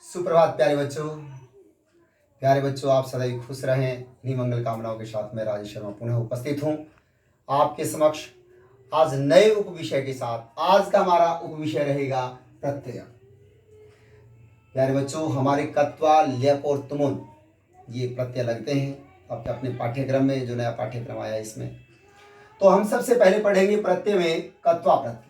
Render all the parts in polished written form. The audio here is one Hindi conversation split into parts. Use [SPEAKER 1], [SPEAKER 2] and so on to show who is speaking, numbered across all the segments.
[SPEAKER 1] सुप्रभात प्यारे बच्चों आप सदैव खुश रहें। इन्हीं मंगल कामनाओं के साथ मैं राजेश शर्मा पुनः उपस्थित हूँ आपके समक्ष आज नए उप विषय के साथ। आज का हमारा उप विषय रहेगा प्रत्यय। प्यारे बच्चों, हमारे कत्वा, ल्यप और तुमुन ये प्रत्यय लगते हैं अपने अपने पाठ्यक्रम में, जो नया पाठ्यक्रम आया इसमें। तो हम सबसे पहले पढ़ेंगे प्रत्यय में कत्वा प्रत्यय।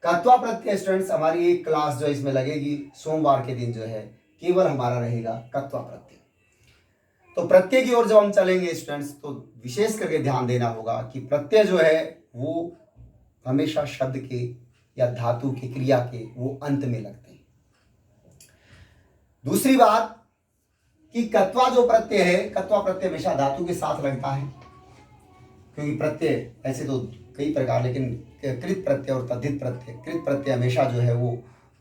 [SPEAKER 1] कत्वा प्रत्यय स्टूडेंट्स हमारी एक क्लास जो इसमें लगेगी सोमवार के दिन जो है केवल हमारा रहेगा कत्वा प्रत्यय। तो प्रत्यय की ओर जब हम चलेंगे स्टूडेंट्स तो विशेष करके ध्यान देना होगा कि प्रत्यय जो है वो हमेशा शब्द के या धातु के, क्रिया के वो अंत में लगते हैं। दूसरी बात कि कत्वा जो प्रत्यय है, कत्वा प्रत्यय हमेशा धातु के साथ लगता है, क्योंकि प्रत्यय ऐसे तो कई प्रकार, लेकिन कृत प्रत्यय और तद्धित प्रत्यय, कृत प्रत्यय हमेशा जो है वो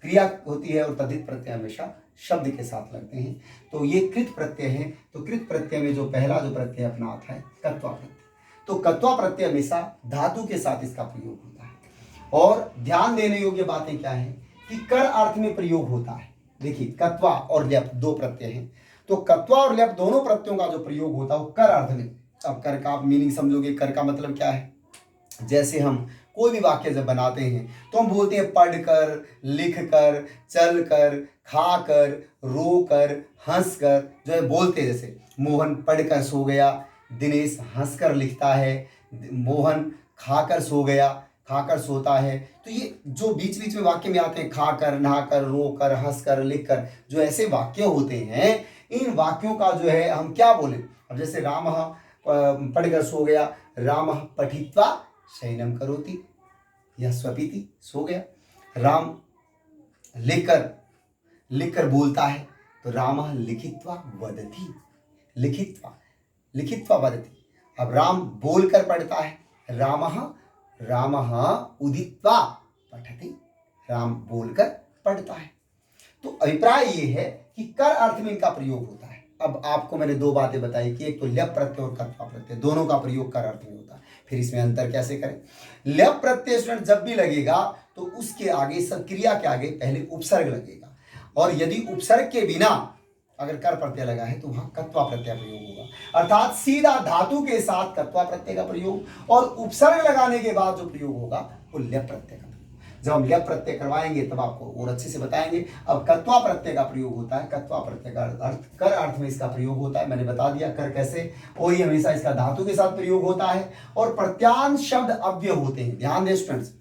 [SPEAKER 1] क्रिया होती है और तद्धित प्रत्यय हमेशा शब्द के साथ लगते हैं। तो ये कृत प्रत्यय है। तो कृत प्रत्यय में जो पहला जो प्रत्यय अपना आता है कत्वा प्रत्यय। तो कत्वा प्रत्यय हमेशा धातु के साथ इसका प्रयोग होता है। और ध्यान देने योग्य बातें क्या है कि कर अर्थ में प्रयोग होता है। देखिए, कत्वा और ल्यप दो प्रत्यय हैं, तो कत्वा और ल्यप दोनों प्रत्ययों का जो प्रयोग होता है वो कर अर्थ में। अब कर का आप मीनिंग समझोगे, कर का मतलब क्या है। जैसे हम कोई भी वाक्य जब बनाते हैं तो हम बोलते हैं पढ़कर, लिखकर, चलकर, खाकर, रोकर, हंसकर, जो है बोलते हैं। जैसे मोहन पढ़कर सो गया, दिनेश हंसकर लिखता है, मोहन खाकर सो गया, खाकर सोता है। तो ये जो बीच बीच में वाक्य में आते हैं, खाकर, नहाकर, रोकर, हंसकर, लिखकर, जो ऐसे वाक्य होते हैं, इन वाक्यों का जो है हम क्या बोले। अब जैसे रामः पढ़कर सो गया, रामः पठित्वा शयनम करोति, यह स्वपीति, सो गया। राम लिखकर बोलता है, तो रामः लिखित्वा वदति, लिखित्वा वदति। अब राम बोलकर पढ़ता है, रामः उदित्वा पठति, राम बोलकर पढ़ता है। तो अभिप्राय ये है कि कर अर्थ में इनका प्रयोग होता है। अब आपको मैंने दो बातें बताई कि एक तो ल्यप प्रत्यय और कत्वा प्रत्यय, दोनों का प्रयोग कर अर्थ में होता है। फिर इसमें अंतर कैसे करें। ल्यप प्रत्यय स्टूडेंट जब भी लगेगा तो उसके आगे, सब क्रिया के आगे पहले उपसर्ग लगेगा, और यदि उपसर्ग के बिना अगर कर प्रत्यय लगा है तो वहां कत्वा प्रत्यय प्रयोग होगा। अर्थात सीधा धातु के साथ कत्वा प्रत्यय का प्रयोग, और उपसर्ग लगाने के बाद जो प्रयोग होगा वो ल्यप प्रत्यय का। जब हम ल्यप प्रत्यय करवाएंगे तब आपको और अच्छे से बताएंगे। अब कत्वा प्रत्यय का प्रयोग होता है। कत्वा प्रत्यय का अर्थ कर अर्थ में इसका प्रयोग होता है। मैंने बता दिया कर कैसे, और ये हमेशा इसका धातु के साथ प्रयोग होता है। और प्रत्यांश शब्द अव्यय होते हैं। ध्यान दें स्टूडेंट्स,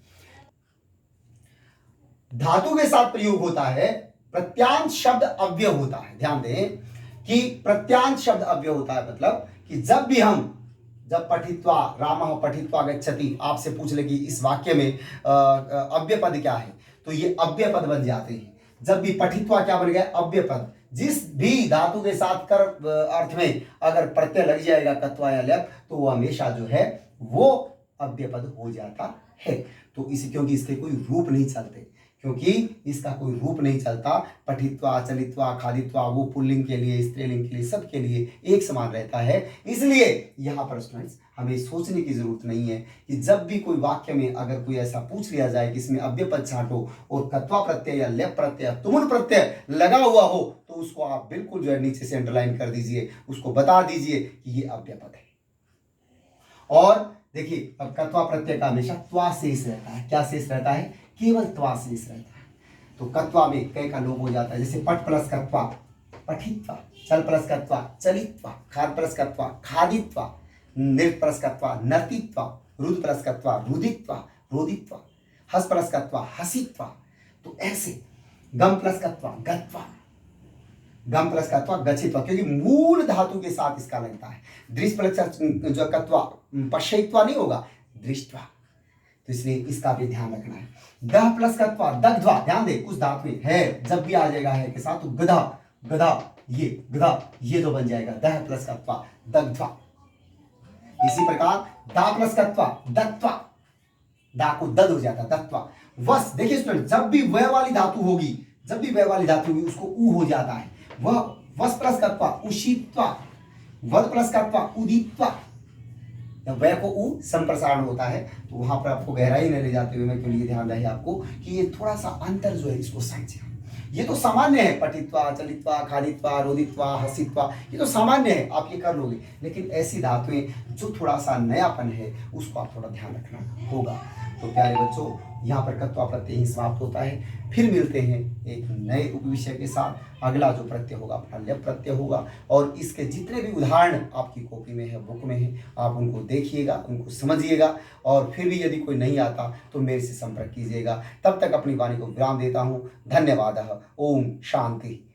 [SPEAKER 1] धातु के साथ प्रयोग होता है, प्रत्यांश शब्द अव्यय होता है। ध्यान दें कि प्रत्यांश शब्द अव्यय होता है, मतलब कि जब पठित्वा, रामः पठित्वा गच्छति, आपसे पूछ ले कि इस वाक्य में अव्यय पद क्या है, तो ये अव्यय पद बन जाते हैं। जब भी पठित्वा क्या बन गया, अव्यय पद। जिस भी धातु के साथ कर अर्थ में अगर प्रत्यय लग जाएगा कत्वा या ल्यप, तो वो हमेशा जो है वो अव्यय पद हो जाता है। तो इसी, क्योंकि इसके कोई रूप नहीं चलते, क्योंकि इसका कोई रूप नहीं चलता। पठित्वा, चलित्वा, खादित्वा, वो पुल्लिंग के लिए, स्त्रीलिंग के लिए, सबके लिए एक समान रहता है। इसलिए यहाँ पर स्टूडेंट्स हमें सोचने की जरूरत नहीं है कि जब भी कोई वाक्य में अगर कोई ऐसा पूछ लिया जाए कि इसमें अव्यय पद छांटो और कत्वा प्रत्यय या ल्यप प्रत्यय, तुमुन प्रत्यय लगा हुआ हो, तो उसको आप बिल्कुल जो है नीचे से अंडरलाइन कर दीजिए, उसको बता दीजिए कि ये अव्यय पद है। और देखिए, अब कत्वा प्रत्यय का हमेशा त्वा शेष रहता है। क्या शेष रहता है, केवल त्वा शेष रहता है। तो कत्वा में कै का लोप हो जाता है। जैसे पट प्लस कत्वा पठित्वा, चल प्लस कत्वा चलित्वा, खाद प्लस कत्वा खादित्वा, नृत प्लस कत्वा नर्तित्वा, रुद प्लस कत्वा रुदित्वा रोदित्वा, हस प्लस कत्वा हसित्वा। तो ऐसे गम प्लस कत्वा गत्वा, गम प्लस कत्वा गच्छित्वा, क्योंकि मूल धातु के साथ इसका लगता है। दृष्ट प्लस जो कत्वा पश्यित्वा नहीं होगा, दृष्टवा। तो इसलिए इसका भी ध्यान रखना है। दह प्लस कत्वा दग्ध्वा, ध्यान दे कुछ धातु है, जब भी आ जाएगा है के साथ तो गधा ये जो बन जाएगा दह प्लस कत्वा दग्ध्वा। इसी प्रकार दा प्लस कत्वा दत्वा, दा को दद हो जाता दत्वा। वस, देखिए स्टूडेंट, जब भी वह वाली धातु होगी उसको उ हो जाता है। वह वस प्लस कत्वा उशित्वा, वद प्लस कत्वा उदित्वा। वह को उ संप्रसारण होता है। तो वहां पर आपको गहराई में ले जाते हुए मैं क्यों लिए ध्यान रहे आपको कि ये थोड़ा सा अंतर जो है इसको समझे। ये तो सामान्य है, पठित्वा, चलित्वा, खादित्वा, रोदित्वा, हसित्वा, ये तो सामान्य है, आप ये कर लोगे। लेकिन ऐसी धातुएं जो थोड़ा सा नयापन है उसको आप थोड़ा ध्यान रखना होगा। तो प्यारे बच्चों, यहाँ पर कत्वा प्रत्यय ही समाप्त होता है। फिर मिलते हैं एक नए उपविषय के साथ। अगला जो प्रत्यय होगा अपना ल्यप प्रत्यय होगा, और इसके जितने भी उदाहरण आपकी कॉपी में है, बुक में है, आप उनको देखिएगा, उनको समझिएगा, और फिर भी यदि कोई नहीं आता तो मेरे से संपर्क कीजिएगा। तब तक अपनी वाणी को विराम देता हूँ। धन्यवाद। ओम शांति।